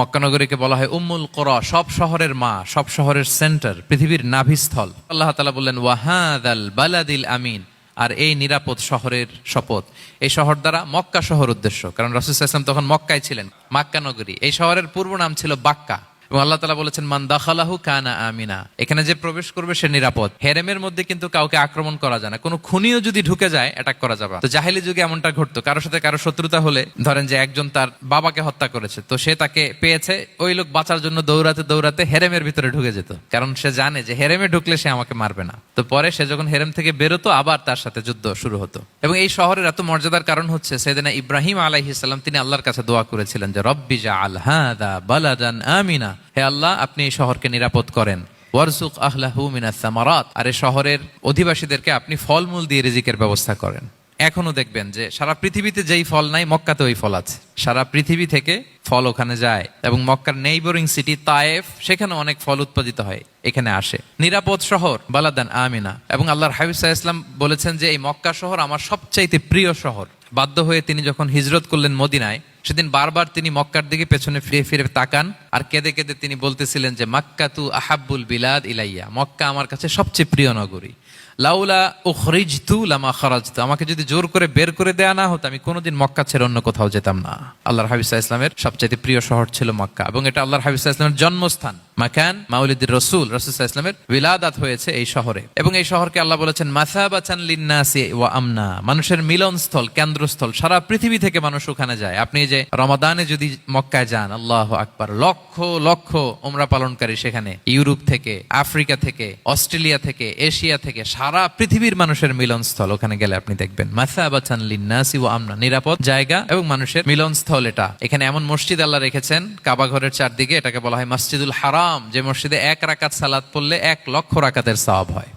মক্কা নগরীকে বলা হয় উম্মুল কোরা, সব শহরের মা, সব শহরের সেন্টার, পৃথিবীর নাভিস্থল। আল্লাহ তাআলা বললেন ওয়াহাদাল বালাদিল আমিন, আর এই নিরাপদ শহরের শপথ। এই শহর দ্বারা মক্কা শহর উদ্দেশ্য, কারণ রাসূল সাল্লাল্লাহু আলাইহি ওয়াসাল্লাম তখন মক্কায় ছিলেন, মক্কা নগরী। এই শহরের পূর্ব নাম ছিল বাক্কা, এবং আল্লাহ তাআলা বলেছেন মান দাখালাহু কানা আমিনা, এখানে যে প্রবেশ করবে সে নিরাপদ। হেরেমের মধ্যে কিন্তু কাউকে আক্রমণ করা যায় না, কোনো খুনিও যদি ঢুকে যায় অ্যাটাক করা যাবে। তো জাহেলি যুগে এমনটা ঘটতো, কারোর সাথে কারো শত্রুতা হলে, ধরেন যে একজন তার বাবাকে হত্যা করেছে, তো সে তাকে পেয়েছে, ওই লোক বাঁচার জন্য দৌড়াতে দৌড়াতে হেরেমের ভিতরে ঢুকে যেত, কারণ সে জানে যে হেরেমে ঢুকলে সে আমাকে মারবে না। তো পরে সে যখন হেরেম থেকে বেরোতো, আবার তার সাথে যুদ্ধ শুরু হতো। এবং এই শহরের এত মর্যাদার কারণ হচ্ছে সাইয়েদনা ইব্রাহিম আলাইহিস সালাম, তিনি আল্লাহর কাছে দোয়া করেছিলেন যে রব্বি জাআল হাযা বালাদান আমিনা, হে আল্লাহ আপনি এই শহরকে নিরাপদ করেন। ওয়ারযুক আহলাহু মিনাস সামারাত, আর এই শহরের অধিবাসীদেরকে আপনি ফলমূল দিয়ে রিজিকের ব্যবস্থা করেন। এখনো দেখবেন যে সারা পৃথিবীতে যেই ফল নাই, মক্কাতে ওই ফল আছে। সারা পৃথিবী থেকে ফল ওখানে যায়, এবং মক্কার নেইবরিং সিটি তায়েফ, সেখানে অনেক ফল উৎপাদিত হয়, এখানে আসে। নিরাপদ শহর বালাদান আমিনা। এবং আল্লাহর হাবিব সাল্লাল্লাহু আলাইহি ওয়াসাল্লাম বলেছেন যে এই মক্কা শহর আমার সবচাইতে প্রিয় শহর। বাধ্য হয়ে তিনি যখন হিজরত করলেন মদিনায়, সেদিন বারবার তিনি মক্কার দিকে পেছনে ফিরে ফিরে তাকান, আর কেঁদে কেঁদে তিনি বলতেছিলেন যে মাক্কাতু আহাব্বুল বিলাদ ইলাইয়া, মক্কা আমার কাছে সবচেয়ে প্রিয় নগরী। লাউলা উখরিজতু লামা খারাজতু, আমাকে যদি জোর করে বের করে দেয়া না হতো, আমি কোনোদিন মক্কা ছেড়ে অন্য কোথাও যেতাম না। আল্লাহর হাবিব সাল্লাল্লাহু আলাইহি ওয়াসাল্লামের সবচেয়ে প্রিয় শহর ছিল মক্কা, এবং এটা আল্লাহর হাবিব সাল্লাল্লাহু আলাইহি ওয়াসাল্লামের জন্মস্থান। মাকান মাউলিদির রাসূল, রাসূল সাল্লাল্লাহু আলাইহি ওয়াসাল্লামের বিলাদাত হয়েছে এই শহরে। এবং এই শহরকে আল্লাহ বলেছেন মাসাবাতান লিন্নাসি ওয়া আমনা, মানুষের মিলনস্থল, কেন্দ্রস্থল। সারা পৃথিবী থেকে মানুষ ওখানে যায়। আপনি যে রমাদানে যদি মক্কায় যান, আল্লাহু আকবার, লক্ষ লক্ষ উমরা পালনকারী সেখানে, ইউরোপ থেকে, আফ্রিকা থেকে, অস্ট্রেলিয়া থেকে, এশিয়া থেকে, সারা পৃথিবীর মানুষের মিলনস্থল। ওখানে গেলে আপনি দেখবেন মাসাবাতান লিন্নাসি ওয়া আমনা, নিরাপদ জায়গা এবং মানুষের মিলনস্থল। এটা এখানে এমন মসজিদ আল্লাহ রেখেছেন কাবা ঘরের চারদিকে, এটাকে বলা হয় মসজিদুল হারাম, যে মসজিদে 1 রাকাত সালাত পড়লে 1 লক্ষ রাকাতের সওয়াব হয়।